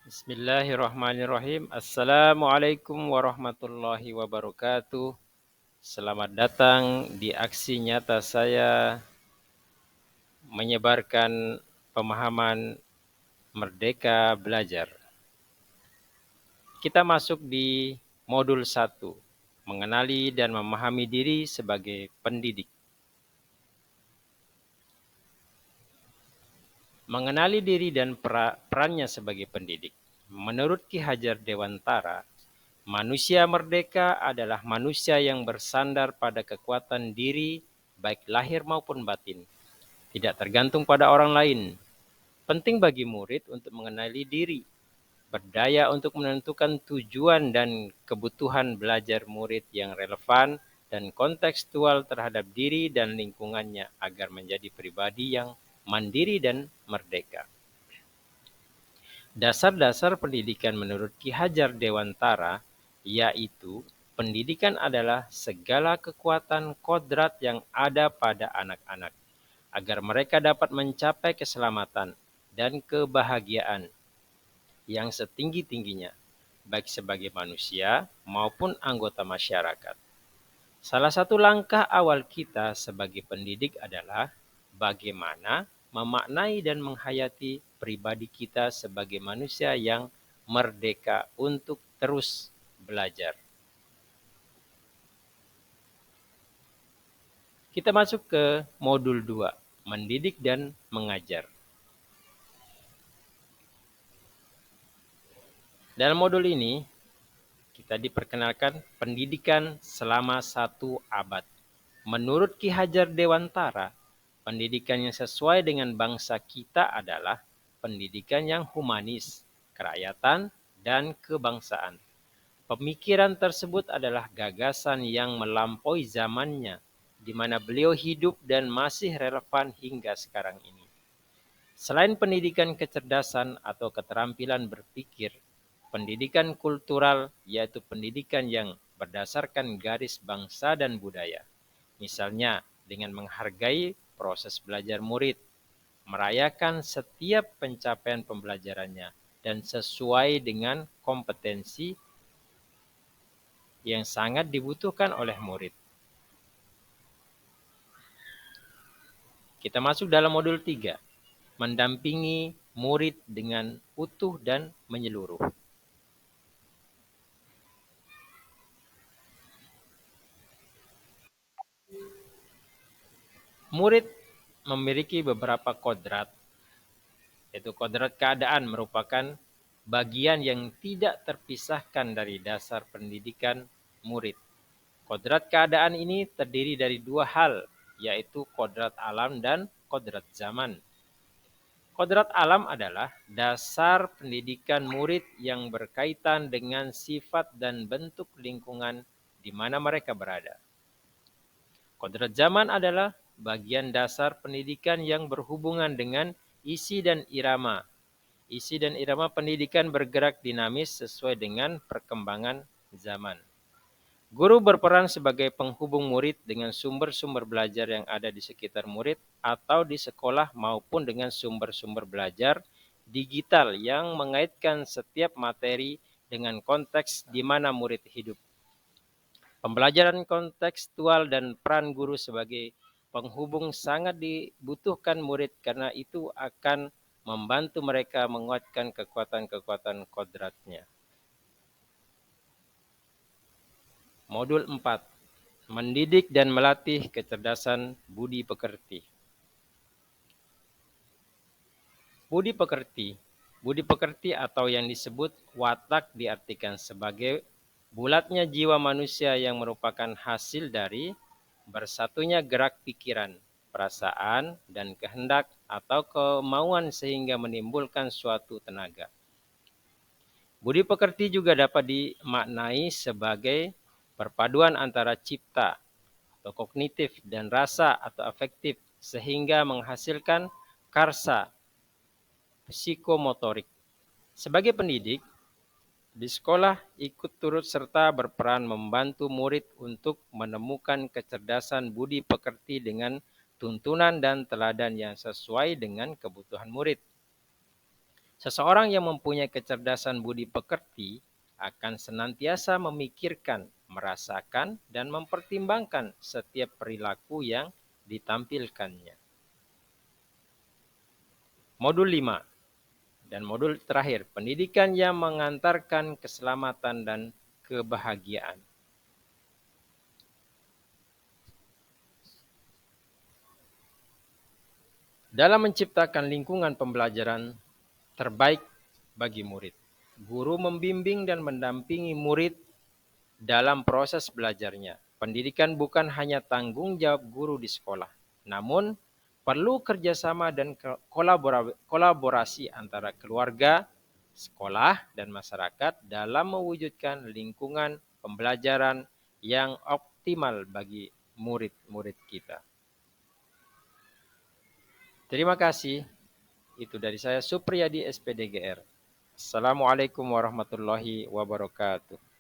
Bismillahirrahmanirrahim. Assalamualaikum warahmatullahi wabarakatuh. Selamat datang di aksi nyata saya menyebarkan pemahaman Merdeka Belajar. Kita masuk di modul 1, mengenali dan memahami diri sebagai pendidik. Mengenali diri dan perannya sebagai pendidik. Menurut Ki Hajar Dewantara, manusia merdeka adalah manusia yang bersandar pada kekuatan diri, baik lahir maupun batin, tidak tergantung pada orang lain. Penting bagi murid untuk mengenali diri, berdaya untuk menentukan tujuan dan kebutuhan belajar murid yang relevan dan kontekstual terhadap diri dan lingkungannya agar menjadi pribadi yang mandiri dan merdeka. Dasar-dasar pendidikan menurut Ki Hajar Dewantara yaitu pendidikan adalah segala kekuatan kodrat yang ada pada anak-anak agar mereka dapat mencapai keselamatan dan kebahagiaan yang setinggi-tingginya, baik sebagai manusia maupun anggota masyarakat. Salah satu langkah awal kita sebagai pendidik adalah bagaimana memaknai dan menghayati pribadi kita sebagai manusia yang merdeka untuk terus belajar. Kita masuk ke modul 2, mendidik dan mengajar. Dalam modul ini, kita diperkenalkan pendidikan selama 1 abad. Menurut Ki Hajar Dewantara, pendidikan yang sesuai dengan bangsa kita adalah pendidikan yang humanis, kerakyatan, dan kebangsaan. Pemikiran tersebut adalah gagasan yang melampaui zamannya, di mana beliau hidup dan masih relevan hingga sekarang ini. Selain pendidikan kecerdasan atau keterampilan berpikir, pendidikan kultural yaitu pendidikan yang berdasarkan garis bangsa dan budaya. Misalnya dengan menghargai proses belajar murid, merayakan setiap pencapaian pembelajarannya, dan sesuai dengan kompetensi yang sangat dibutuhkan oleh murid. Kita masuk dalam modul 3, mendampingi murid dengan utuh dan menyeluruh. Murid memiliki beberapa kodrat, yaitu kodrat keadaan merupakan bagian yang tidak terpisahkan dari dasar pendidikan murid. Kodrat keadaan ini terdiri dari 2 hal, yaitu kodrat alam dan kodrat zaman. Kodrat alam adalah dasar pendidikan murid yang berkaitan dengan sifat dan bentuk lingkungan di mana mereka berada. Kodrat zaman adalah bagian dasar pendidikan yang berhubungan dengan isi dan irama. Isi dan irama pendidikan bergerak dinamis sesuai dengan perkembangan zaman. Guru berperan sebagai penghubung murid dengan sumber-sumber belajar yang ada di sekitar murid atau di sekolah maupun dengan sumber-sumber belajar digital yang mengaitkan setiap materi dengan konteks di mana murid hidup. Pembelajaran kontekstual dan peran guru sebagai penghubung sangat dibutuhkan murid karena itu akan membantu mereka menguatkan kekuatan-kekuatan kodratnya. Modul 4, mendidik dan melatih kecerdasan budi pekerti. Budi pekerti. Budi pekerti atau yang disebut watak diartikan sebagai bulatnya jiwa manusia yang merupakan hasil dari bersatunya gerak pikiran, perasaan, dan kehendak atau kemauan sehingga menimbulkan suatu tenaga. Budi pekerti juga dapat dimaknai sebagai perpaduan antara cipta atau kognitif dan rasa atau afektif sehingga menghasilkan karsa psikomotorik. Sebagai pendidik, di sekolah ikut turut serta berperan membantu murid untuk menemukan kecerdasan budi pekerti dengan tuntunan dan teladan yang sesuai dengan kebutuhan murid. Seseorang yang mempunyai kecerdasan budi pekerti akan senantiasa memikirkan, merasakan, dan mempertimbangkan setiap perilaku yang ditampilkannya. Modul 5 dan modul terakhir, pendidikan yang mengantarkan keselamatan dan kebahagiaan. Dalam menciptakan lingkungan pembelajaran terbaik bagi murid, guru membimbing dan mendampingi murid dalam proses belajarnya. Pendidikan bukan hanya tanggung jawab guru di sekolah, namun perlu kerjasama dan kolaborasi antara keluarga, sekolah, dan masyarakat dalam mewujudkan lingkungan pembelajaran yang optimal bagi murid-murid kita. Terima kasih. Itu dari saya Supriyadi SPDGR. Assalamualaikum warahmatullahi wabarakatuh.